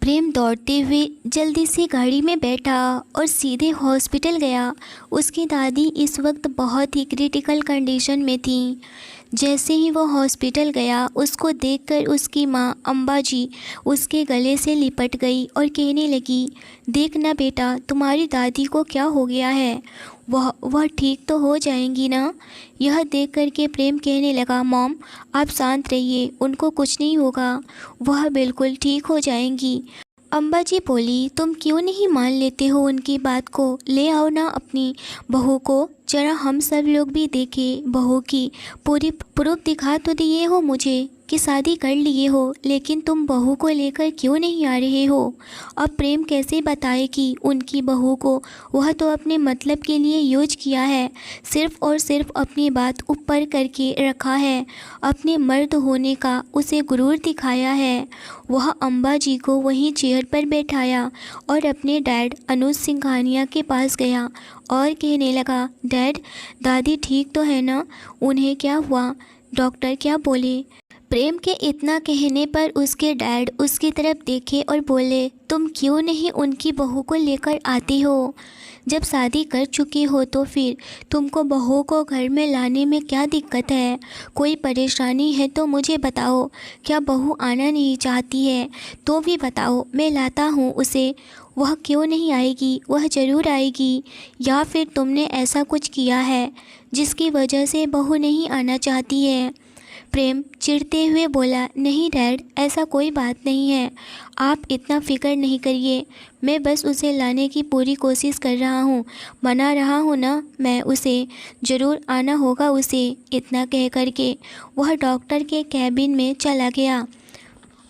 प्रेम दौड़ते हुए जल्दी से गाड़ी में बैठा और सीधे हॉस्पिटल गया। उसकी दादी इस वक्त बहुत ही क्रिटिकल कंडीशन में थी। जैसे ही वो हॉस्पिटल गया, उसको देखकर उसकी माँ अम्बा जी उसके गले से लिपट गई और कहने लगी, देख ना बेटा, तुम्हारी दादी को क्या हो गया है। वह ठीक तो हो जाएंगी ना। यह देख कर के प्रेम कहने लगा, मॉम आप शांत रहिए, उनको कुछ नहीं होगा, वह बिल्कुल ठीक हो जाएंगी। अम्बा जी बोली, तुम क्यों नहीं मान लेते हो उनकी बात को। ले आओ ना अपनी बहू को, जरा हम सब लोग भी देखें। बहू की पूरी प्रूफ दिखा तो दिए हो मुझे कि शादी कर लिए हो, लेकिन तुम बहू को लेकर क्यों नहीं आ रहे हो। अब प्रेम कैसे बताए कि उनकी बहू को वह तो अपने मतलब के लिए यूज किया है, सिर्फ़ और सिर्फ अपनी बात ऊपर करके रखा है, अपने मर्द होने का उसे गुरूर दिखाया है। वह अम्बा जी को वहीं चेयर पर बैठाया और अपने डैड अनुज सिंघानिया के पास गया और कहने लगा, डैड दादी ठीक तो है ना, उन्हें क्या हुआ, डॉक्टर क्या बोले। प्रेम के इतना कहने पर उसके डैड उसकी तरफ देखे और बोले, तुम क्यों नहीं उनकी बहू को लेकर आती हो। जब शादी कर चुकी हो तो फिर तुमको बहू को घर में लाने में क्या दिक्कत है। कोई परेशानी है तो मुझे बताओ। क्या बहू आना नहीं चाहती है तो भी बताओ, मैं लाता हूँ उसे। वह क्यों नहीं आएगी, वह ज़रूर आएगी। या फिर तुमने ऐसा कुछ किया है जिसकी वजह से बहू नहीं आना चाहती है। प्रेम चिढ़ते हुए बोला, नहीं डैड, ऐसा कोई बात नहीं है, आप इतना फ़िक्र नहीं करिए, मैं बस उसे लाने की पूरी कोशिश कर रहा हूँ, मना रहा हूँ ना मैं उसे, ज़रूर आना होगा उसे। इतना कह करके वह डॉक्टर के कैबिन में चला गया।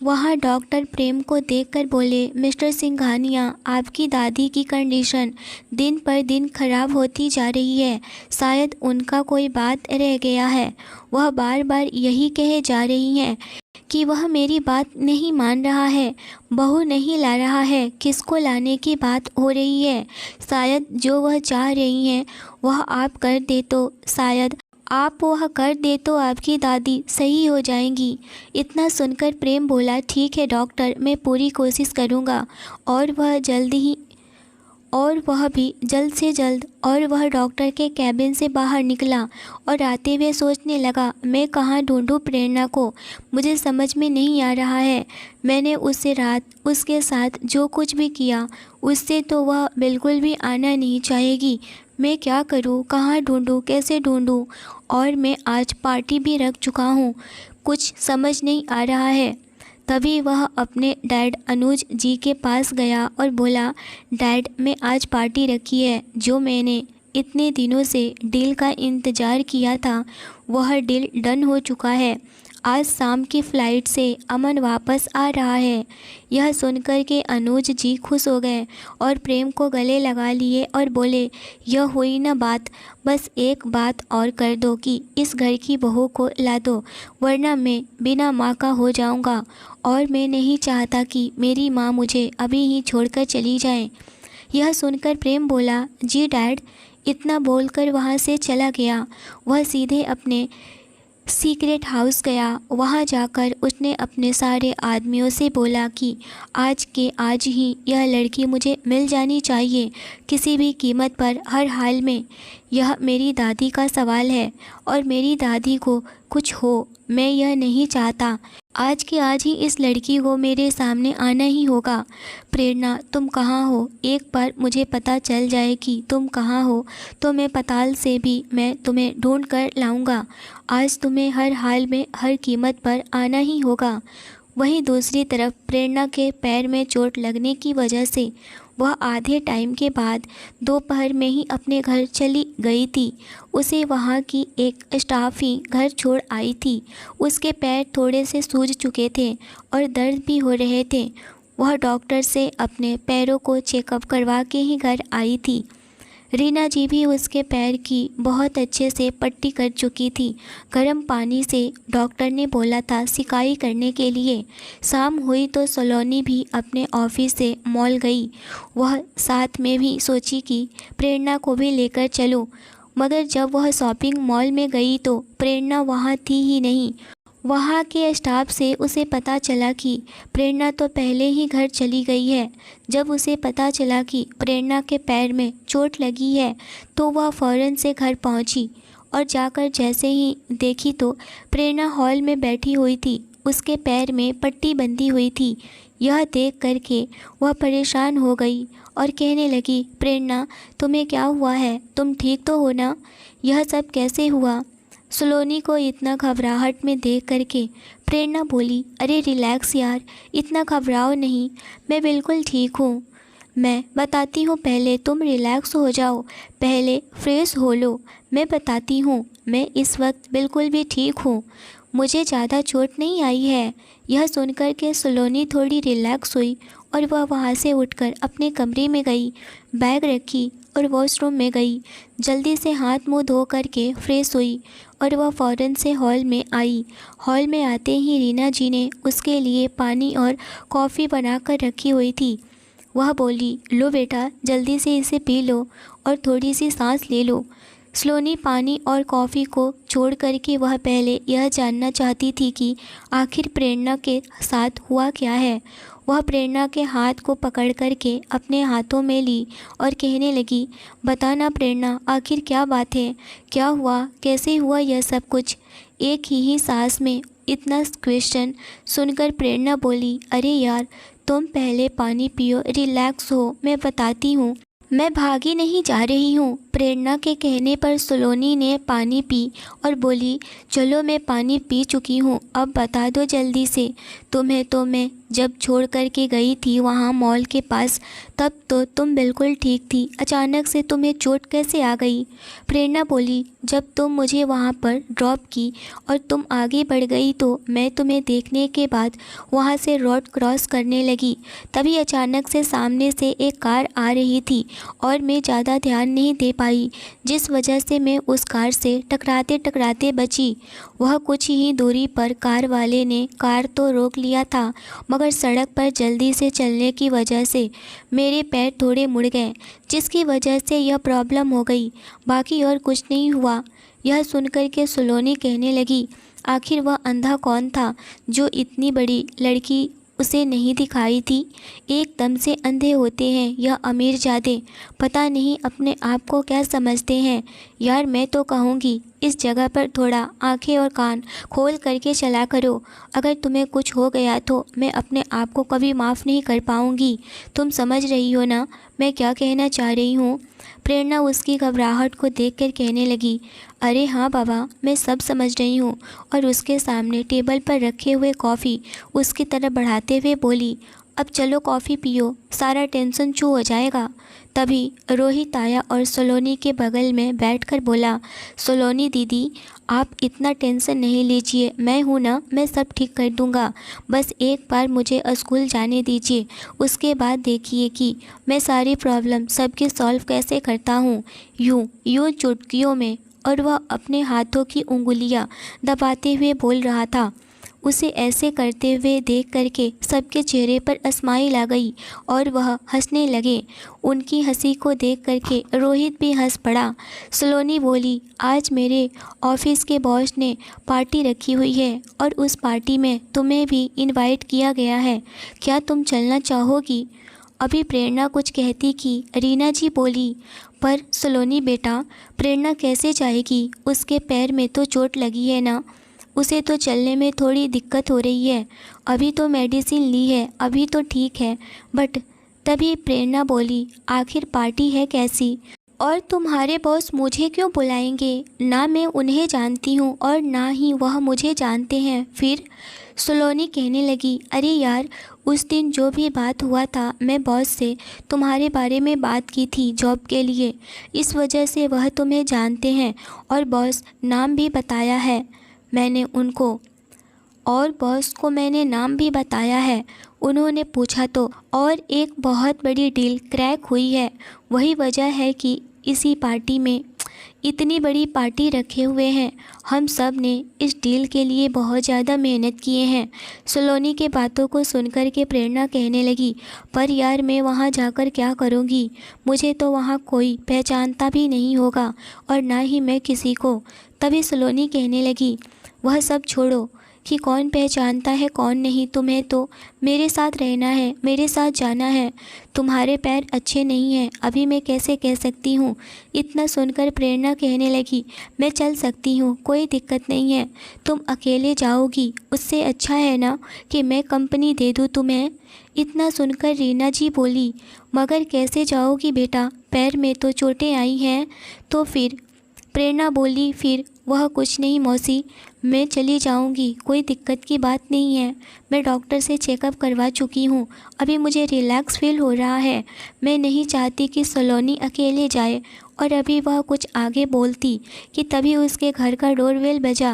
वहाँ डॉक्टर प्रेम को देखकर बोले, मिस्टर सिंघानिया, आपकी दादी की कंडीशन दिन पर दिन खराब होती जा रही है, शायद उनका कोई बात रह गया है। वह बार बार यही कहे जा रही हैं कि वह मेरी बात नहीं मान रहा है, बहू नहीं ला रहा है, किसको लाने की बात हो रही है। शायद जो वह चाह रही हैं वह आप कर दे तो शायद आप वह कर दे तो आपकी दादी सही हो जाएंगी। इतना सुनकर प्रेम बोला, ठीक है डॉक्टर, मैं पूरी कोशिश करूँगा। और वह भी जल्द से जल्द और वह डॉक्टर के कैबिन से बाहर निकला और आते हुए सोचने लगा, मैं कहाँ ढूंढूं प्रेरणा को, मुझे समझ में नहीं आ रहा है। मैंने उससे रात उसके साथ जो कुछ भी किया, उससे तो वह बिल्कुल भी आना नहीं चाहेगी। मैं क्या करूं, कहाँ ढूंढूं, कैसे ढूंढूं। और मैं आज पार्टी भी रख चुका हूँ, कुछ समझ नहीं आ रहा है। तभी वह अपने डैड अनुज जी के पास गया और बोला, डैड मैं आज पार्टी रखी है, जो मैंने इतने दिनों से डील का इंतज़ार किया था, वह डील डन हो चुका है। आज शाम की फ़्लाइट से अमन वापस आ रहा है। यह सुनकर के अनुज जी खुश हो गए और प्रेम को गले लगा लिए और बोले, यह हुई ना बात, बस एक बात और कर दो कि इस घर की बहू को ला दो, वरना मैं बिना माँ का हो जाऊँगा और मैं नहीं चाहता कि मेरी माँ मुझे अभी ही छोड़कर चली जाए। यह सुनकर प्रेम बोला, जी डैड। इतना बोलकर वहाँ से चला गया। वह सीधे अपने सीक्रेट हाउस गया। वहाँ जाकर उसने अपने सारे आदमियों से बोला कि आज के आज ही यह लड़की मुझे मिल जानी चाहिए, किसी भी कीमत पर, हर हाल में। यह मेरी दादी का सवाल है और मेरी दादी को कुछ हो, मैं यह नहीं चाहता। आज के आज ही इस लड़की को मेरे सामने आना ही होगा। प्रेरणा तुम कहाँ हो, एक बार मुझे पता चल जाए कि तुम कहाँ हो तो मैं पाताल से भी मैं तुम्हें ढूंढ कर लाऊंगा। आज तुम्हें हर हाल में, हर कीमत पर आना ही होगा। वहीं दूसरी तरफ प्रेरणा के पैर में चोट लगने की वजह से वह आधे टाइम के बाद दोपहर में ही अपने घर चली गई थी। उसे वहाँ की एक स्टाफ ही घर छोड़ आई थी। उसके पैर थोड़े से सूज चुके थे और दर्द भी हो रहे थे। वह डॉक्टर से अपने पैरों को चेकअप करवा के ही घर आई थी। रीना जी भी उसके पैर की बहुत अच्छे से पट्टी कर चुकी थी। गर्म पानी से डॉक्टर ने बोला था सिकाई करने के लिए। शाम हुई तो सलोनी भी अपने ऑफिस से मॉल गई। वह साथ में भी सोची कि प्रेरणा को भी लेकर चलूं, मगर जब वह शॉपिंग मॉल में गई तो प्रेरणा वहाँ थी ही नहीं। वहाँ के स्टाफ से उसे पता चला कि प्रेरणा तो पहले ही घर चली गई है। जब उसे पता चला कि प्रेरणा के पैर में चोट लगी है तो वह फ़ौरन से घर पहुँची और जाकर जैसे ही देखी तो प्रेरणा हॉल में बैठी हुई थी। उसके पैर में पट्टी बंधी हुई थी। यह देख करके वह परेशान हो गई और कहने लगी, प्रेरणा तुम्हें क्या हुआ है? तुम ठीक तो हो ना? यह सब कैसे हुआ? सलोनी को इतना घबराहट में देख करके प्रेरणा बोली, अरे रिलैक्स यार, इतना घबराओ नहीं, मैं बिल्कुल ठीक हूँ। मैं बताती हूँ, पहले तुम रिलैक्स हो जाओ, पहले फ्रेश हो लो। मैं बताती हूँ, मैं इस वक्त बिल्कुल भी ठीक हूँ, मुझे ज़्यादा चोट नहीं आई है। यह सुनकर के सलोनी थोड़ी रिलैक्स हुई और वह वहाँ से उठकर अपने कमरे में गई, बैग रखी और वॉशरूम में गई। जल्दी से हाथ मुंह धो करके फ्रेश हुई और वह फ़ौरन से हॉल में आई। हॉल में आते ही रीना जी ने उसके लिए पानी और कॉफ़ी बनाकर रखी हुई थी। वह बोली, लो बेटा, जल्दी से इसे पी लो और थोड़ी सी सांस ले लो। सलोनी पानी और कॉफ़ी को छोड़ करके वह पहले यह जानना चाहती थी कि आखिर प्रेरणा के साथ हुआ क्या है। वह प्रेरणा के हाथ को पकड़ करके अपने हाथों में ली और कहने लगी, बताना प्रेरणा, आखिर क्या बात है? क्या हुआ? कैसे हुआ यह सब कुछ? एक ही सांस में इतना क्वेश्चन सुनकर प्रेरणा बोली, अरे यार, तुम पहले पानी पियो, रिलैक्स हो, मैं बताती हूँ, मैं भागी नहीं जा रही हूँ। प्रेरणा के कहने पर सलोनी ने पानी पी और बोली, चलो मैं पानी पी चुकी हूँ, अब बता दो जल्दी से, तुम्हें तो मैं जब छोड़ कर के गई थी वहाँ मॉल के पास, तब तो तुम बिल्कुल ठीक थी, अचानक से तुम्हें चोट कैसे आ गई? प्रेरणा बोली, जब तुम मुझे वहाँ पर ड्रॉप की और तुम आगे बढ़ गई तो मैं तुम्हें देखने के बाद वहाँ से रोड क्रॉस करने लगी, तभी अचानक से सामने से एक कार आ रही थी और मैं ज़्यादा ध्यान नहीं दे पाई, जिस वजह से मैं उस कार से टकराते टकराते बची। वह कुछ ही दूरी पर कार वाले ने कार तो रोक लिया था, मगर सड़क पर जल्दी से चलने की वजह से मेरे पैर थोड़े मुड़ गए, जिसकी वजह से यह प्रॉब्लम हो गई, बाकी और कुछ नहीं हुआ। यह सुनकर के सलोनी कहने लगी, आखिर वह अंधा कौन था जो इतनी बड़ी लड़की उसे नहीं दिखाई थी? एकदम से अंधे होते हैं यह अमीरजादे, पता नहीं अपने आप को क्या समझते हैं। यार मैं तो कहूँगी इस जगह पर थोड़ा आंखें और कान खोल करके चला करो, अगर तुम्हें कुछ हो गया तो मैं अपने आप को कभी माफ़ नहीं कर पाऊँगी। तुम समझ रही हो ना मैं क्या कहना चाह रही हूँ? प्रेरणा उसकी घबराहट को देखकर कहने लगी, अरे हाँ बाबा, मैं सब समझ रही हूँ, और उसके सामने टेबल पर रखे हुए कॉफ़ी उसकी तरफ बढ़ाते हुए बोली, अब चलो कॉफ़ी पियो, सारा टेंशन छू हो जाएगा। तभी रोहित आया और सलोनी के बगल में बैठकर बोला, सलोनी दीदी, आप इतना टेंशन नहीं लीजिए, मैं हूँ ना, मैं सब ठीक कर दूँगा, बस एक बार मुझे स्कूल जाने दीजिए, उसके बाद देखिए कि मैं सारी प्रॉब्लम सबकी सॉल्व कैसे करता हूँ, यूँ चुटकियों में। और वह अपने हाथों की उंगलियाँ दबाते हुए बोल रहा था। उसे ऐसे करते हुए देख करके सबके चेहरे पर स्माइल आ गई और वह हंसने लगे। उनकी हंसी को देख करके रोहित भी हंस पड़ा। सलोनी बोली, आज मेरे ऑफिस के बॉस ने पार्टी रखी हुई है और उस पार्टी में तुम्हें भी इनवाइट किया गया है, क्या तुम चलना चाहोगी? अभी प्रेरणा कुछ कहती कि रीना जी बोली, पर सलोनी बेटा, प्रेरणा कैसे जाएगी? उसके पैर में तो चोट लगी है ना, उसे तो चलने में थोड़ी दिक्कत हो रही है, अभी तो मेडिसिन ली है, अभी तो ठीक है, बट तभी प्रेरणा बोली, आखिर पार्टी है कैसी? और तुम्हारे बॉस मुझे क्यों बुलाएंगे? ना मैं उन्हें जानती हूँ और ना ही वह मुझे जानते हैं। फिर सलोनी कहने लगी, अरे यार, उस दिन जो भी बात हुआ था, मैं बॉस से तुम्हारे बारे में बात की थी जॉब के लिए, इस वजह से वह तुम्हें जानते हैं और बॉस नाम भी बताया है मैंने उनको, और बॉस को मैंने नाम भी बताया है। उन्होंने पूछा तो, और एक बहुत बड़ी डील क्रैक हुई है। वही वजह है कि इसी पार्टी में इतनी बड़ी पार्टी रखे हुए हैं। हम सब ने इस डील के लिए बहुत ज़्यादा मेहनत किए हैं। सलोनी के बातों को सुनकर के प्रेरणा कहने लगी, पर यार मैं वहाँ जाकर क्या करूँगी? मुझे तो वहाँ कोई पहचानता भी नहीं होगा और ना ही मैं किसी को। तभी सलोनी कहने लगी, वह सब छोड़ो, कि कौन पहचानता है कौन नहीं। तुम्हें तो मेरे साथ रहना है, मेरे साथ जाना है। तुम्हारे पैर अच्छे नहीं हैं, अभी मैं कैसे कह सकती हूँ। इतना सुनकर प्रेरणा कहने लगी, मैं चल सकती हूँ, कोई दिक्कत नहीं है। तुम अकेले जाओगी, उससे अच्छा है ना कि मैं कंपनी दे दूँ तुम्हें। इतना सुनकर रीना जी बोली, मगर कैसे जाओगी बेटा, पैर में तो चोटें आई हैं। तो फिर प्रेरणा बोली, फिर वह कुछ नहीं मौसी, मैं चली जाऊंगी, कोई दिक्कत की बात नहीं है। मैं डॉक्टर से चेकअप करवा चुकी हूँ, अभी मुझे रिलैक्स फील हो रहा है। मैं नहीं चाहती कि सलोनी अकेले जाए। और अभी वह कुछ आगे बोलती कि तभी उसके घर का डोरबेल बजा।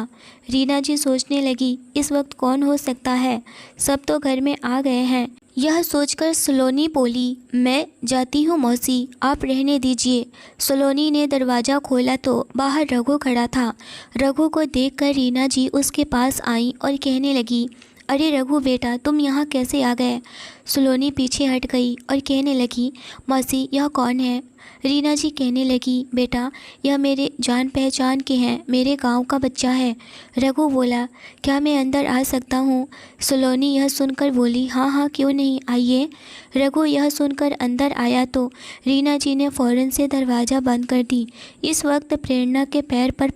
रीना जी सोचने लगी, इस वक्त कौन हो सकता है, सब तो घर में आ गए हैं। यह सोचकर सलोनी बोली, मैं जाती हूँ मौसी, आप रहने दीजिए। सलोनी ने दरवाज़ा खोला तो बाहर रघु खड़ा था। रघु को देखकर रीना जी उसके पास आई और कहने लगी, अरे रघु बेटा, तुम यहाँ कैसे आ गए। सलोनी पीछे हट गई और कहने लगी, मौसी यह कौन है। रीना जी कहने लगी, बेटा यह मेरे जान पहचान के हैं, मेरे गांव का बच्चा है। रघु बोला, क्या मैं अंदर आ सकता हूँ। सलोनी यह सुनकर बोली, हाँ हाँ क्यों नहीं, आइए। रघु यह सुनकर अंदर आया तो रीना जी ने फ़ौरन से दरवाज़ा बंद कर दी। इस वक्त प्रेरणा के पैर पर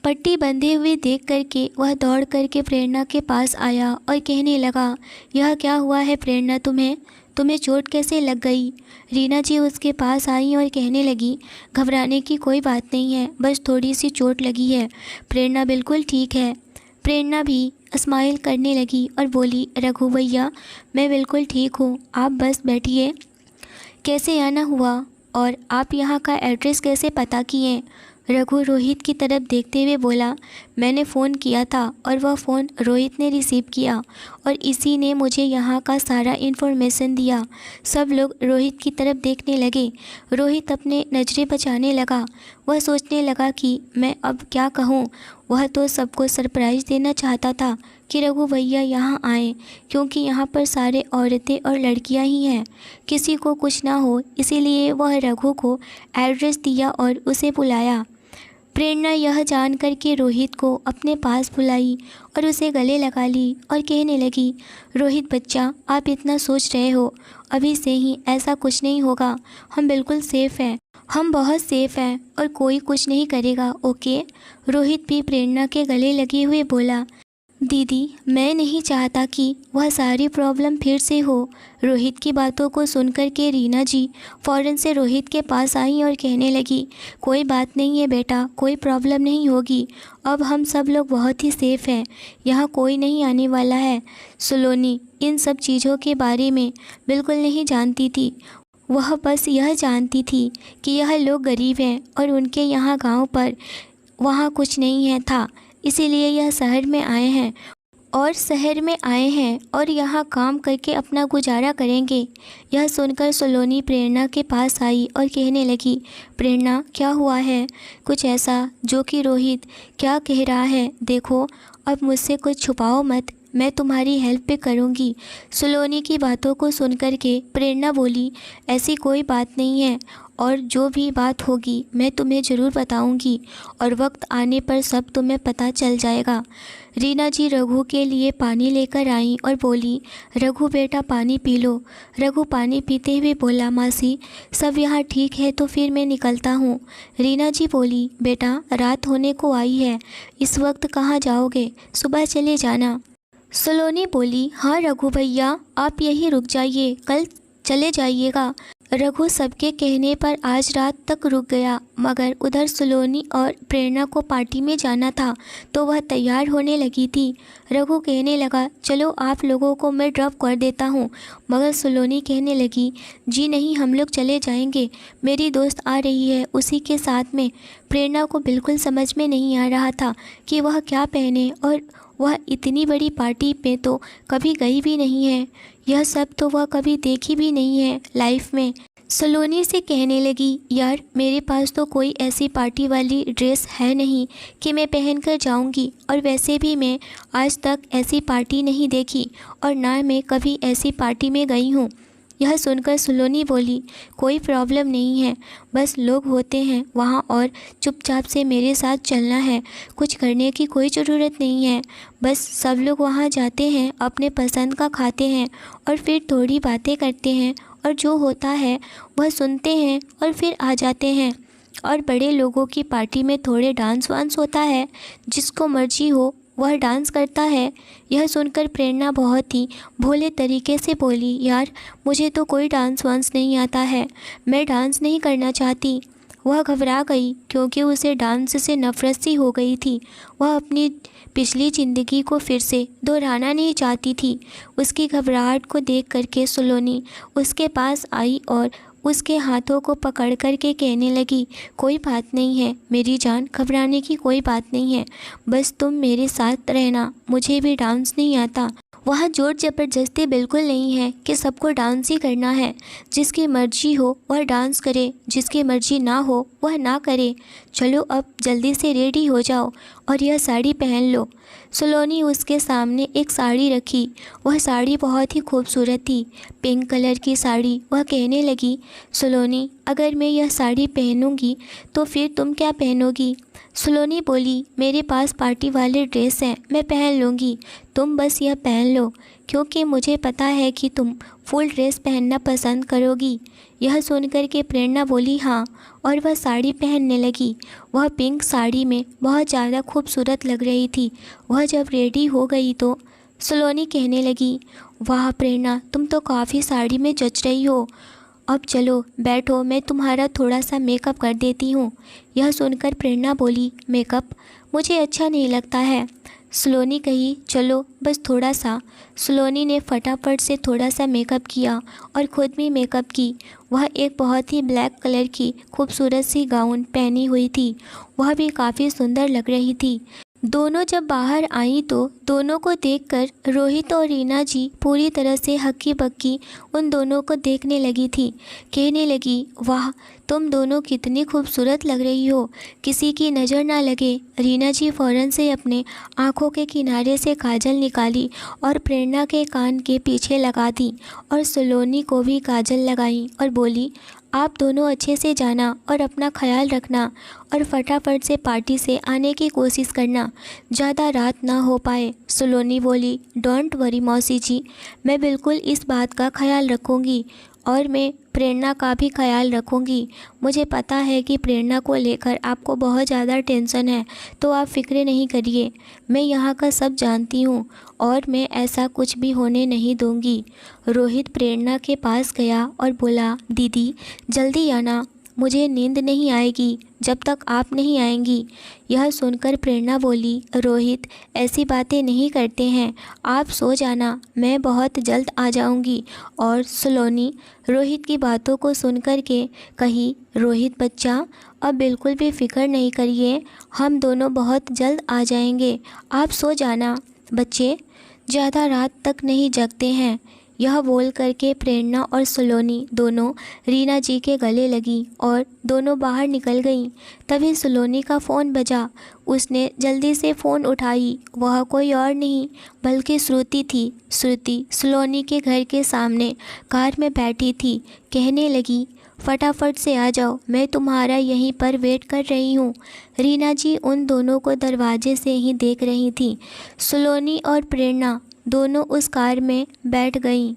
पट्टी बंधे हुए देख करके वह दौड़ करके प्रेरणा के पास आया और कहने लगा, यह क्या हुआ है प्रेरणा, तुम्हें चोट कैसे लग गई। रीना जी उसके पास आई और कहने लगी, घबराने की कोई बात नहीं है, बस थोड़ी सी चोट लगी है, प्रेरणा बिल्कुल ठीक है। प्रेरणा भी स्माइल करने लगी और बोली, रघु भैया मैं बिल्कुल ठीक हूँ, आप बस बैठिए। कैसे आना हुआ और आप यहाँ का एड्रेस कैसे पता किए। रघु रोहित की तरफ देखते हुए बोला, मैंने फ़ोन किया था और वह फ़ोन रोहित ने रिसीव किया और इसी ने मुझे यहाँ का सारा इन्फॉर्मेशन दिया। सब लोग रोहित की तरफ देखने लगे। रोहित अपने नज़रें बचाने लगा। वह सोचने लगा कि मैं अब क्या कहूँ। वह तो सबको सरप्राइज़ देना चाहता था कि रघु भैया यहाँ आए, क्योंकि यहाँ पर सारे औरतें और लड़कियाँ ही हैं, किसी को कुछ ना हो, इसीलिए वह रघु को एड्रेस दिया और उसे बुलाया। प्रेरणा यह जानकर के रोहित को अपने पास बुलाई और उसे गले लगा ली और कहने लगी, रोहित बच्चा आप इतना सोच रहे हो, अभी से ही ऐसा कुछ नहीं होगा, हम बिल्कुल सेफ़ हैं, हम बहुत सेफ़ हैं और कोई कुछ नहीं करेगा, ओके। रोहित भी प्रेरणा के गले लगे हुए बोला, दीदी मैं नहीं चाहता कि वह सारी प्रॉब्लम फिर से हो। रोहित की बातों को सुनकर के रीना जी फ़ौरन से रोहित के पास आई और कहने लगी, कोई बात नहीं है बेटा, कोई प्रॉब्लम नहीं होगी, अब हम सब लोग बहुत ही सेफ़ हैं, यहाँ कोई नहीं आने वाला है। सलोनी इन सब चीज़ों के बारे में बिल्कुल नहीं जानती थी। वह बस यह जानती थी कि यह लोग गरीब हैं और उनके यहाँ गाँव पर वहाँ कुछ नहीं है था, इसीलिए यह शहर में आए हैं और यहाँ काम करके अपना गुजारा करेंगे। यह सुनकर सलोनी प्रेरणा के पास आई और कहने लगी, प्रेरणा क्या हुआ है, कुछ ऐसा जो कि रोहित क्या कह रहा है, देखो अब मुझसे कुछ छुपाओ मत, मैं तुम्हारी हेल्प भी करूँगी। सलोनी की बातों को सुनकर के प्रेरणा बोली, ऐसी कोई बात नहीं है और जो भी बात होगी मैं तुम्हें ज़रूर बताऊंगी और वक्त आने पर सब तुम्हें पता चल जाएगा। रीना जी रघु के लिए पानी लेकर आई और बोली, रघु बेटा पानी पी लो। रघु पानी पीते हुए बोला, मासी सब यहाँ ठीक है तो फिर मैं निकलता हूँ। रीना जी बोली, बेटा रात होने को आई है, इस वक्त कहाँ जाओगे, सुबह चले जाना। सलोनी बोली, हाँ रघु भैया आप यहीं रुक जाइए, कल चले जाइएगा। रघु सबके कहने पर आज रात तक रुक गया, मगर उधर सलोनी और प्रेरणा को पार्टी में जाना था तो वह तैयार होने लगी थी। रघु कहने लगा, चलो आप लोगों को मैं ड्रॉप कर देता हूँ, मगर सलोनी कहने लगी, जी नहीं हम लोग चले जाएंगे, मेरी दोस्त आ रही है उसी के साथ में। प्रेरणा को बिल्कुल समझ में नहीं आ रहा था कि वह क्या पहने और वह इतनी बड़ी पार्टी पे तो कभी गई भी नहीं है, यह सब तो वह कभी देखी भी नहीं है लाइफ में। सलोनी से कहने लगी, यार मेरे पास तो कोई ऐसी पार्टी वाली ड्रेस है नहीं कि मैं पहनकर जाऊंगी, और वैसे भी मैं आज तक ऐसी पार्टी नहीं देखी और ना मैं कभी ऐसी पार्टी में गई हूँ। यह सुनकर सलोनी बोली, कोई प्रॉब्लम नहीं है, बस लोग होते हैं वहाँ और चुपचाप से मेरे साथ चलना है, कुछ करने की कोई ज़रूरत नहीं है। बस सब लोग वहाँ जाते हैं, अपने पसंद का खाते हैं और फिर थोड़ी बातें करते हैं और जो होता है वह सुनते हैं और फिर आ जाते हैं। और बड़े लोगों की पार्टी में थोड़े डांस वांस होता है, जिसको मर्जी हो वह डांस करता है। यह सुनकर प्रेरणा बहुत ही भोले तरीके से बोली, यार मुझे तो कोई डांस वांस नहीं आता है, मैं डांस नहीं करना चाहती। वह घबरा गई क्योंकि उसे डांस से नफरत सी हो गई थी। वह अपनी पिछली ज़िंदगी को फिर से दोहराना नहीं चाहती थी। उसकी घबराहट को देख करके सलोनी उसके पास आई और उसके हाथों को पकड़ कर के कहने लगी, कोई बात नहीं है मेरी जान, घबराने की कोई बात नहीं है, बस तुम मेरे साथ रहना, मुझे भी डांस नहीं आता। वहाँ जोर ज़बरदस्ती बिल्कुल नहीं है कि सबको डांस ही करना है। जिसकी मर्जी हो वह डांस करे, जिसकी मर्जी ना हो वह ना करे। चलो अब जल्दी से रेडी हो जाओ और यह साड़ी पहन लो। सलोनी उसके सामने एक साड़ी रखी। वह साड़ी बहुत ही खूबसूरत थी, पिंक कलर की साड़ी। वह कहने लगी, सलोनी अगर मैं यह साड़ी पहनूंगी तो फिर तुम क्या पहनोगी? सलोनी बोली, मेरे पास पार्टी वाले ड्रेस हैं, मैं पहन लूँगी, तुम बस यह पहन लो, क्योंकि मुझे पता है कि तुम फुल ड्रेस पहनना पसंद करोगी। यह सुनकर के प्रेरणा बोली, हाँ, और वह साड़ी पहनने लगी। वह पिंक साड़ी में बहुत ज़्यादा खूबसूरत लग रही थी। वह जब रेडी हो गई तो सलोनी कहने लगी, वाह प्रेरणा, तुम तो काफ़ी साड़ी में जच रही हो, अब चलो बैठो, मैं तुम्हारा थोड़ा सा मेकअप कर देती हूँ। यह सुनकर प्रेरणा बोली, मेकअप मुझे अच्छा नहीं लगता है। सलोनी कही, चलो बस थोड़ा सा। सलोनी ने फटाफट से थोड़ा सा मेकअप किया और ख़ुद भी मेकअप की। वह एक बहुत ही ब्लैक कलर की खूबसूरत सी गाउन पहनी हुई थी। वह भी काफ़ी सुंदर लग रही थी। दोनों जब बाहर आई तो दोनों को देखकर रोहित और रीना जी पूरी तरह से हक्की बक्की उन दोनों को देखने लगी थी। कहने लगी, वाह तुम दोनों कितनी खूबसूरत लग रही हो, किसी की नज़र ना लगे। रीना जी फ़ौरन से अपने आँखों के किनारे से काजल निकाली और प्रेरणा के कान के पीछे लगा दी और सलोनी को भी काजल लगाई और बोली, आप दोनों अच्छे से जाना और अपना ख्याल रखना और फटाफट से पार्टी से आने की कोशिश करना, ज़्यादा रात ना हो पाए। सलोनी बोली, डोंट वरी मौसी जी, मैं बिल्कुल इस बात का ख्याल रखूँगी और मैं प्रेरणा का भी ख्याल रखूँगी। मुझे पता है कि प्रेरणा को लेकर आपको बहुत ज़्यादा टेंशन है, तो आप फ़िक्र नहीं करिए, मैं यहाँ का सब जानती हूँ और मैं ऐसा कुछ भी होने नहीं दूँगी। रोहित प्रेरणा के पास गया और बोला, दीदी जल्दी आना, मुझे नींद नहीं आएगी जब तक आप नहीं आएंगी। यह सुनकर प्रेरणा बोली, रोहित ऐसी बातें नहीं करते हैं, आप सो जाना, मैं बहुत जल्द आ जाऊंगी। और सलोनी रोहित की बातों को सुनकर के कही, रोहित बच्चा अब बिल्कुल भी फ़िक्र नहीं करिए, हम दोनों बहुत जल्द आ जाएंगे, आप सो जाना, बच्चे ज़्यादा रात तक नहीं जगते हैं। यह बोल करके प्रेरणा और सलोनी दोनों रीना जी के गले लगी और दोनों बाहर निकल गईं। तभी सलोनी का फ़ोन बजा। उसने जल्दी से फ़ोन उठाई। वह कोई और नहीं बल्कि श्रुति थी। श्रुति सलोनी के घर के सामने कार में बैठी थी। कहने लगी, फटाफट से आ जाओ, मैं तुम्हारा यहीं पर वेट कर रही हूँ। रीना जी उन दोनों को दरवाजे से ही देख रही थी। सलोनी और प्रेरणा दोनों उस कार में बैठ गईं।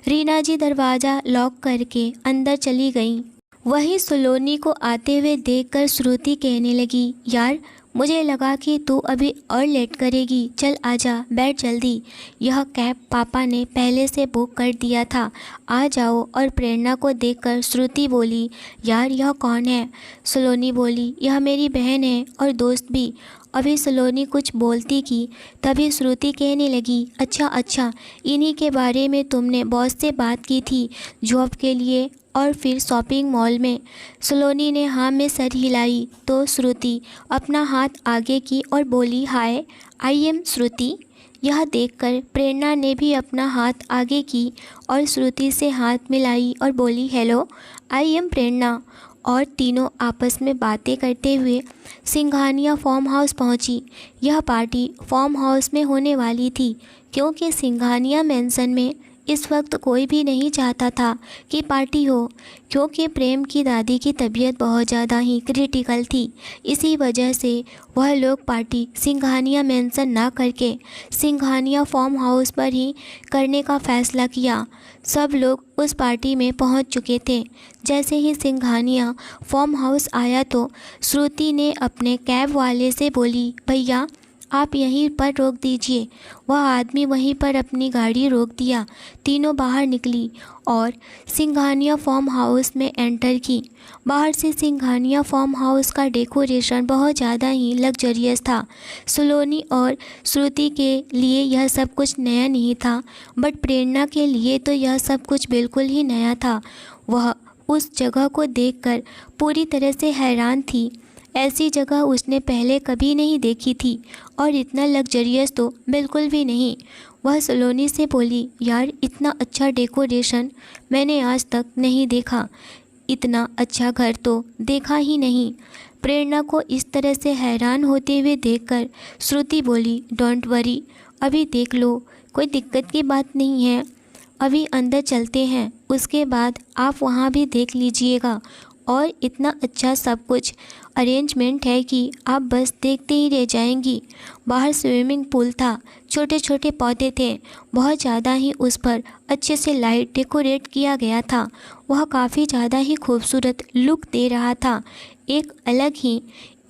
रीना जी दरवाज़ा लॉक करके अंदर चली गईं। वहीं सलोनी को आते हुए देखकर श्रुति कहने लगी, यार मुझे लगा कि तू अभी और लेट करेगी, चल आजा, बैठ जल्दी, यह कैब पापा ने पहले से बुक कर दिया था, आ जाओ। और प्रेरणा को देखकर श्रुति बोली, यार यह कौन है? सलोनी बोली, यह मेरी बहन है और दोस्त भी। अभी सलोनी कुछ बोलती की तभी श्रुति कहने लगी, अच्छा इन्हीं के बारे में तुमने बॉस से बात की थी जॉब के लिए और फिर शॉपिंग मॉल में? सलोनी ने हाँ में सर हिलाई तो श्रुति अपना हाथ आगे की और बोली, हाय आई एम श्रुति। यह देखकर प्रेरणा ने भी अपना हाथ आगे की और श्रुति से हाथ मिलाई और बोली, हेलो आई एम प्रेरणा। और तीनों आपस में बातें करते हुए सिंघानिया फार्म हाउस पहुंची। यह पार्टी फार्म हाउस में होने वाली थी क्योंकि सिंघानिया मेंशन में इस वक्त कोई भी नहीं चाहता था कि पार्टी हो, क्योंकि प्रेम की दादी की तबीयत बहुत ज़्यादा ही क्रिटिकल थी। इसी वजह से वह लोग पार्टी सिंघानिया मेंशन ना करके सिंघानिया फार्म हाउस पर ही करने का फ़ैसला किया। सब लोग उस पार्टी में पहुंच चुके थे। जैसे ही सिंघानिया फार्म हाउस आया तो श्रुति ने अपने कैब वाले से बोली, भैया आप यहीं पर रोक दीजिए। वह आदमी वहीं पर अपनी गाड़ी रोक दिया। तीनों बाहर निकली और सिंघानिया फार्म हाउस में एंटर की। बाहर से सिंघानिया फार्म हाउस का डेकोरेशन बहुत ज़्यादा ही लग्जरियस था। सलोनी और श्रुति के लिए यह सब कुछ नया नहीं था, बट प्रेरणा के लिए तो यह सब कुछ बिल्कुल ही नया था। वह उस जगह को देखकर पूरी तरह से हैरान थी। ऐसी जगह उसने पहले कभी नहीं देखी थी और इतना लग्जरियस तो बिल्कुल भी नहीं। वह सलोनी से बोली, यार इतना अच्छा डेकोरेशन मैंने आज तक नहीं देखा, इतना अच्छा घर तो देखा ही नहीं। प्रेरणा को इस तरह से हैरान होते हुए देखकर श्रुति बोली, डोंट वरी, अभी देख लो, कोई दिक्कत की बात नहीं है। अभी अंदर चलते हैं, उसके बाद आप वहाँ भी देख लीजिएगा। और इतना अच्छा सब कुछ अरेंजमेंट है कि आप बस देखते ही रह जाएंगी। बाहर स्विमिंग पूल था, छोटे छोटे पौधे थे, बहुत ज़्यादा ही उस पर अच्छे से लाइट डेकोरेट किया गया था। वह काफ़ी ज़्यादा ही खूबसूरत लुक दे रहा था। एक अलग ही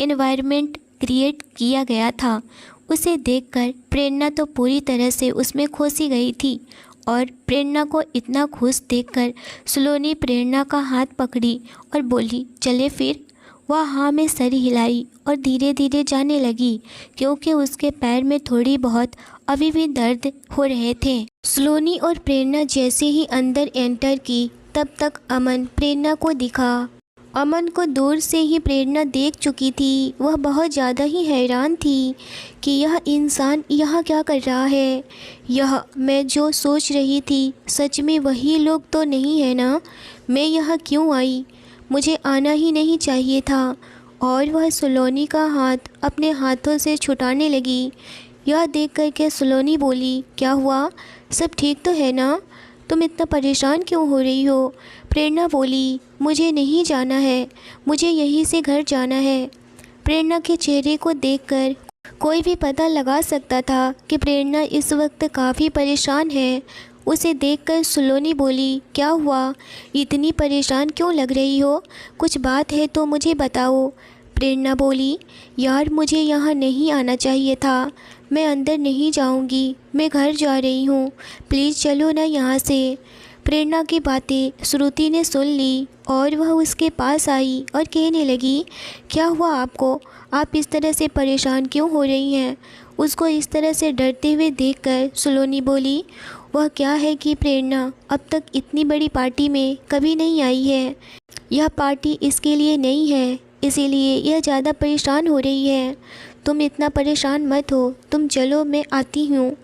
एनवायरनमेंट क्रिएट किया गया था। उसे देखकर प्रेरणा तो पूरी तरह से उसमें खोसी गई थी। और प्रेरणा को इतना खुश देखकर सलोनी प्रेरणा का हाथ पकड़ी और बोली, चले फिर। वह हाँ में सर हिलाई और धीरे धीरे जाने लगी, क्योंकि उसके पैर में थोड़ी बहुत अभी भी दर्द हो रहे थे। सलोनी और प्रेरणा जैसे ही अंदर एंटर की, तब तक अमन प्रेरणा को दिखा। अमन को दूर से ही प्रेरणा देख चुकी थी। वह बहुत ज़्यादा ही हैरान थी कि यह इंसान यहाँ क्या कर रहा है। यह मैं जो सोच रही थी, सच में वही लोग तो नहीं है ना। मैं यहाँ क्यों आई, मुझे आना ही नहीं चाहिए था। और वह सलोनी का हाथ अपने हाथों से छुटाने लगी। यह देख कर के सलोनी बोली, क्या हुआ, सब ठीक तो है ना, तुम इतना परेशान क्यों हो रही हो। प्रेरणा बोली, मुझे नहीं जाना है, मुझे यहीं से घर जाना है। प्रेरणा के चेहरे को देखकर कोई भी पता लगा सकता था कि प्रेरणा इस वक्त काफ़ी परेशान है। उसे देखकर सलोनी बोली, क्या हुआ, इतनी परेशान क्यों लग रही हो, कुछ बात है तो मुझे बताओ। प्रेरणा बोली, यार मुझे यहाँ नहीं आना चाहिए था, मैं अंदर नहीं जाऊँगी, मैं घर जा रही हूँ, प्लीज़ चलो ना यहाँ से। प्रेरणा की बातें श्रुति ने सुन ली और वह उसके पास आई और कहने लगी, क्या हुआ आपको, आप इस तरह से परेशान क्यों हो रही हैं। उसको इस तरह से डरते हुए देखकर सलोनी बोली, वह क्या है कि प्रेरणा अब तक इतनी बड़ी पार्टी में कभी नहीं आई है। यह पार्टी इसके लिए नहीं है, इसीलिए यह ज़्यादा परेशान हो रही है। तुम इतना परेशान मत हो, तुम चलो मैं आती हूँ।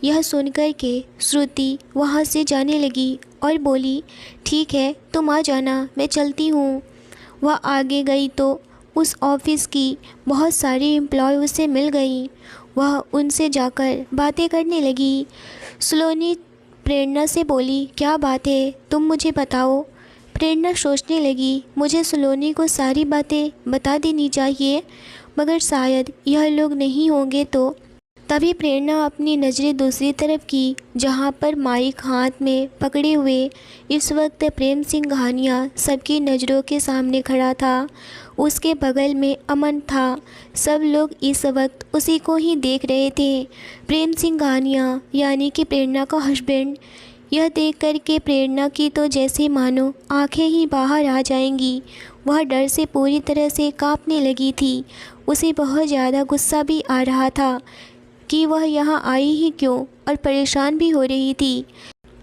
यह सुनकर के श्रुति वहाँ से जाने लगी और बोली, ठीक है तुम आ जाना, मैं चलती हूँ। वह आगे गई तो उस ऑफिस की बहुत सारी एम्प्लॉय उसे मिल गई। वह उनसे जाकर बातें करने लगी। सलोनी प्रेरणा से बोली, क्या बात है, तुम मुझे बताओ। प्रेरणा सोचने लगी, मुझे सलोनी को सारी बातें बता देनी चाहिए, मगर शायद यह लोग नहीं होंगे तो। तभी प्रेरणा अपनी नज़रें दूसरी तरफ की, जहाँ पर माइक हाथ में पकड़े हुए इस वक्त प्रेम सिंघानिया सबकी नज़रों के सामने खड़ा था। उसके बगल में अमन था। सब लोग इस वक्त उसी को ही देख रहे थे। प्रेम सिंघानिया यानी कि प्रेरणा का हस्बैंड। यह देख कर के प्रेरणा की तो जैसे मानो आंखें ही बाहर आ जाएंगी। वह डर से पूरी तरह से कांपने लगी थी। उसे बहुत ज़्यादा गुस्सा भी आ रहा था कि वह यहाँ आई ही क्यों, और परेशान भी हो रही थी।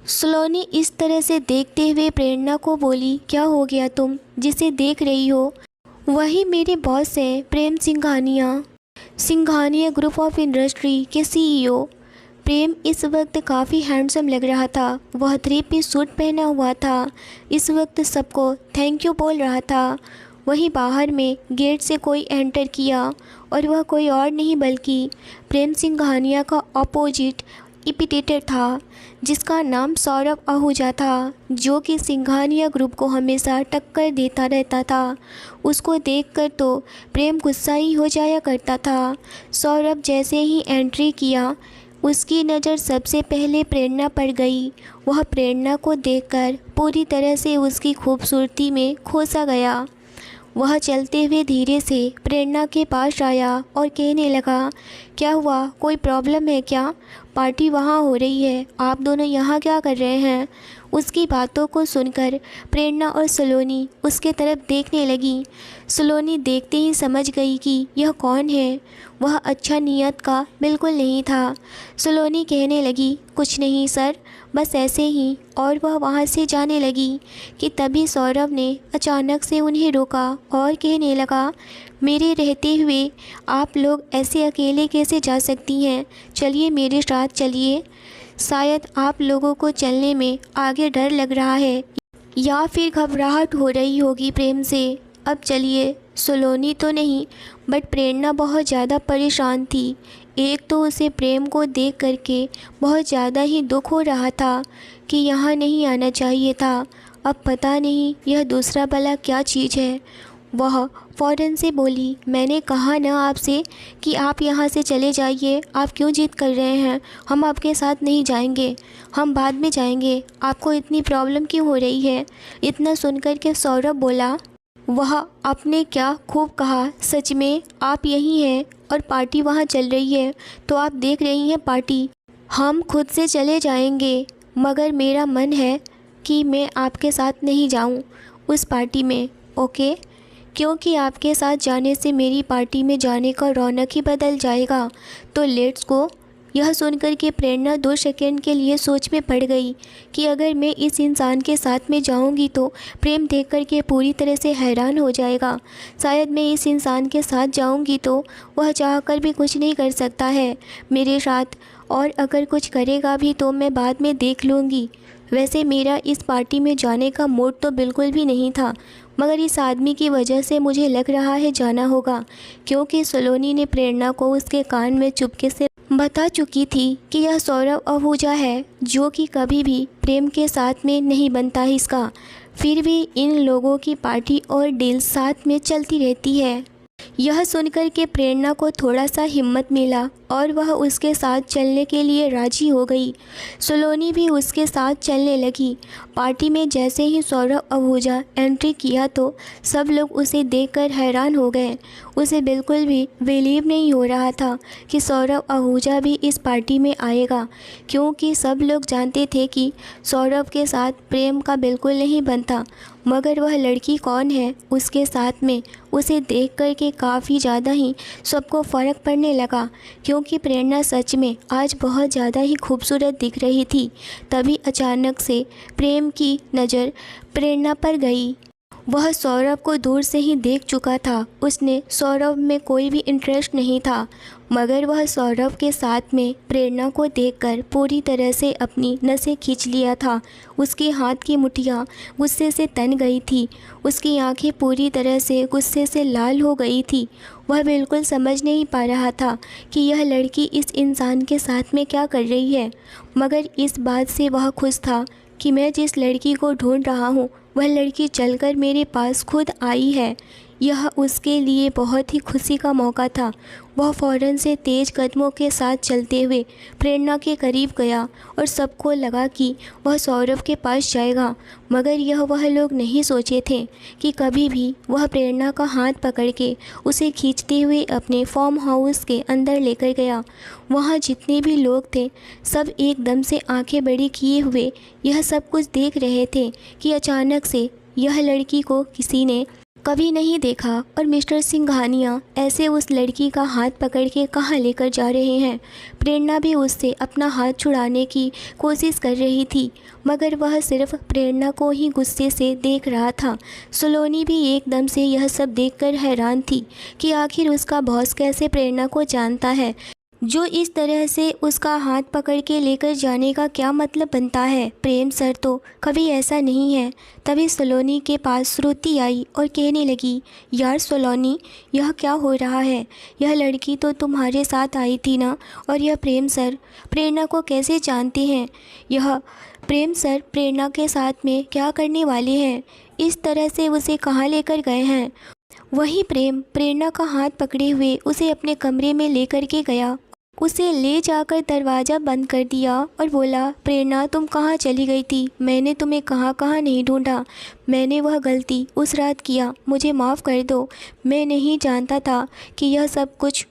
सलोनी इस तरह से देखते हुए प्रेरणा को बोली, क्या हो गया तुम जिसे देख रही हो। वही मेरे बॉस हैं, Prem Singhania, Singhania group of industry के CEO। प्रेम इस वक्त काफ़ी हैंडसम लग रहा था। वह 3-piece सूट पहना हुआ था। इस वक्त सबको थैंक यू बोल रहा था। वहीं बाहर में गेट से कोई एंटर किया और वह कोई और नहीं बल्कि प्रेम सिंघानिया का अपोजिट इपिटेटर था, जिसका नाम सौरभ आहूजा था, जो कि सिंघानिया ग्रुप को हमेशा टक्कर देता रहता था। उसको देखकर तो प्रेम गुस्सा ही हो जाया करता था। सौरभ जैसे ही एंट्री किया, उसकी नज़र सबसे पहले प्रेरणा पर गई। वह प्रेरणा को देखकर पूरी तरह से उसकी खूबसूरती में खो सा गया। वह चलते हुए धीरे से प्रेरणा के पास आया और कहने लगा, क्या हुआ, कोई प्रॉब्लम है क्या? पार्टी वहाँ हो रही है, आप दोनों यहाँ क्या कर रहे हैं? उसकी बातों को सुनकर प्रेरणा और सलोनी उसके तरफ देखने लगी। सलोनी देखते ही समझ गई कि यह कौन है। वह अच्छा नीयत का बिल्कुल नहीं था। सलोनी कहने लगी, कुछ नहीं सर, बस ऐसे ही, और वह वहाँ से जाने लगी कि तभी सौरभ ने अचानक से उन्हें रोका और कहने लगा, मेरे रहते हुए आप लोग ऐसे अकेले कैसे जा सकती हैं? चलिए मेरे साथ चलिए। शायद आप लोगों को चलने में आगे डर लग रहा है या फिर घबराहट हो रही होगी प्रेम से। अब चलिए। सलोनी तो नहीं, बट प्रेरणा बहुत ज़्यादा परेशान थी। एक तो उसे प्रेम को देख करके बहुत ज़्यादा ही दुख हो रहा था कि यहाँ नहीं आना चाहिए था। अब पता नहीं यह दूसरा भला क्या चीज़ है। वह फ़ौरन से बोली, मैंने कहा ना आपसे कि आप यहाँ से चले जाइए, आप क्यों जिद कर रहे हैं? हम आपके साथ नहीं जाएंगे, हम बाद में जाएंगे, आपको इतनी प्रॉब्लम क्यों हो रही है? इतना सुनकर के सौरभ बोला, वह आपने क्या खूब कहा, सच में आप यही हैं और पार्टी वहाँ चल रही है, तो आप देख रही हैं पार्टी। हम खुद से चले जाएंगे, मगर मेरा मन है कि मैं आपके साथ नहीं जाऊँ उस पार्टी में, ओके? क्योंकि आपके साथ जाने से मेरी पार्टी में जाने का रौनक ही बदल जाएगा, तो लेट्स गो। यह सुनकर के प्रेरणा 2 सेकंड के लिए सोच में पड़ गई कि अगर मैं इस इंसान के साथ में जाऊंगी तो प्रेम देख कर के पूरी तरह से हैरान हो जाएगा। शायद मैं इस इंसान के साथ जाऊंगी तो वह चाहकर भी कुछ नहीं कर सकता है मेरे साथ, और अगर कुछ करेगा भी तो मैं बाद में देख लूँगी। वैसे मेरा इस पार्टी में जाने का मूड तो बिल्कुल भी नहीं था, मगर इस आदमी की वजह से मुझे लग रहा है जाना होगा, क्योंकि सलोनी ने प्रेरणा को उसके कान में चुपके से बता चुकी थी कि यह सौरभ आहूजा है, जो कि कभी भी प्रेम के साथ में नहीं बनता इसका। फिर भी इन लोगों की पार्टी और डील साथ में चलती रहती है। यह सुनकर के प्रेरणा को थोड़ा सा हिम्मत मिला और वह उसके साथ चलने के लिए राजी हो गई। सलोनी भी उसके साथ चलने लगी। पार्टी में जैसे ही सौरभ आहूजा एंट्री किया तो सब लोग उसे देखकर हैरान हो गए। उसे बिल्कुल भी बिलीव नहीं हो रहा था कि सौरभ आहूजा भी इस पार्टी में आएगा, क्योंकि सब लोग जानते थे कि सौरभ के साथ प्रेम का बिल्कुल नहीं बनता। मगर वह लड़की कौन है उसके साथ में, उसे देख कर के काफ़ी ज़्यादा ही सबको फ़र्क पड़ने लगा, क्योंकि प्रेरणा सच में आज बहुत ज़्यादा ही खूबसूरत दिख रही थी। तभी अचानक से प्रेम की नज़र प्रेरणा पर गई। वह सौरभ को दूर से ही देख चुका था। उसने सौरभ में कोई भी इंटरेस्ट नहीं था, मगर वह सौरभ के साथ में प्रेरणा को देखकर पूरी तरह से अपनी नसें खींच लिया था। उसके हाथ की मुठ्ठियाँ गुस्से से तन गई थी। उसकी आंखें पूरी तरह से गुस्से से लाल हो गई थी। वह बिल्कुल समझ नहीं पा रहा था कि यह लड़की इस इंसान के साथ में क्या कर रही है, मगर इस बात से वह खुश था कि मैं जिस लड़की को ढूंढ रहा हूँ वह लड़की चलकर मेरे पास खुद आई है। यह उसके लिए बहुत ही खुशी का मौका था। वह फ़ौरन से तेज़ कदमों के साथ चलते हुए प्रेरणा के करीब गया और सबको लगा कि वह सौरभ के पास जाएगा, मगर यह वह लोग नहीं सोचे थे कि कभी भी वह प्रेरणा का हाथ पकड़ के उसे खींचते हुए अपने फार्म हाउस के अंदर लेकर गया। वहाँ जितने भी लोग थे सब एकदम से आंखें बड़ी किए हुए यह सब कुछ देख रहे थे कि अचानक से यह लड़की को किसी ने कभी नहीं देखा और मिस्टर सिंघानिया ऐसे उस लड़की का हाथ पकड़ के कहाँ लेकर जा रहे हैं। प्रेरणा भी उससे अपना हाथ छुड़ाने की कोशिश कर रही थी, मगर वह सिर्फ प्रेरणा को ही गुस्से से देख रहा था। सलोनी भी एकदम से यह सब देखकर हैरान थी कि आखिर उसका बॉस कैसे प्रेरणा को जानता है। जो इस तरह से उसका हाथ पकड़ के लेकर जाने का क्या मतलब बनता है? प्रेम सर तो कभी ऐसा नहीं है। तभी सलोनी के पास श्रुति आई और कहने लगी, यार सलोनी, यह क्या हो रहा है? यह लड़की तो तुम्हारे साथ आई थी ना? और यह प्रेम सर प्रेरणा को कैसे जानते हैं? यह प्रेम सर प्रेरणा के साथ में क्या करने वाले हैं? इस तरह से उसे कहाँ लेकर गए हैं? वही प्रेम प्रेरणा का हाथ पकड़े हुए उसे अपने कमरे में लेकर के गया। उसे ले जाकर दरवाज़ा बंद कर दिया और बोला, प्रेरणा तुम कहाँ चली गई थी? मैंने तुम्हें कहाँ कहाँ नहीं ढूंढा। मैंने वह गलती उस रात किया, मुझे माफ़ कर दो। मैं नहीं जानता था कि यह सब कुछ।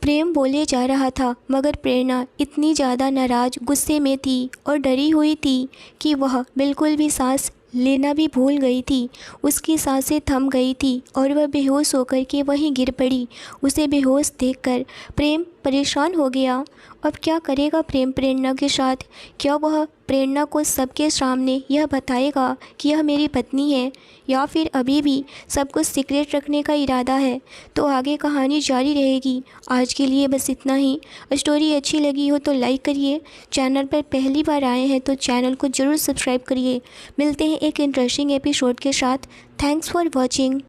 प्रेम बोले जा रहा था, मगर प्रेरणा इतनी ज़्यादा नाराज़ गुस्से में थी और डरी हुई थी कि वह बिल्कुल भी सांस लेना भी भूल गई थी। उसकी सांसें थम गई थी और वह बेहोश होकर के वहीं गिर पड़ी। उसे बेहोश देखकर प्रेम परेशान हो गया। अब क्या करेगा प्रेम प्रेरणा के साथ? क्या वह प्रेरणा को सबके सामने यह बताएगा कि यह मेरी पत्नी है, या फिर अभी भी सब कुछ सीक्रेट रखने का इरादा है? तो आगे कहानी जारी रहेगी। आज के लिए बस इतना ही। स्टोरी अच्छी लगी हो तो लाइक करिए। चैनल पर पहली बार आए हैं तो चैनल को ज़रूर सब्सक्राइब करिए। मिलते हैं एक इंटरेस्टिंग एपिसोड के साथ। Thanks for watching.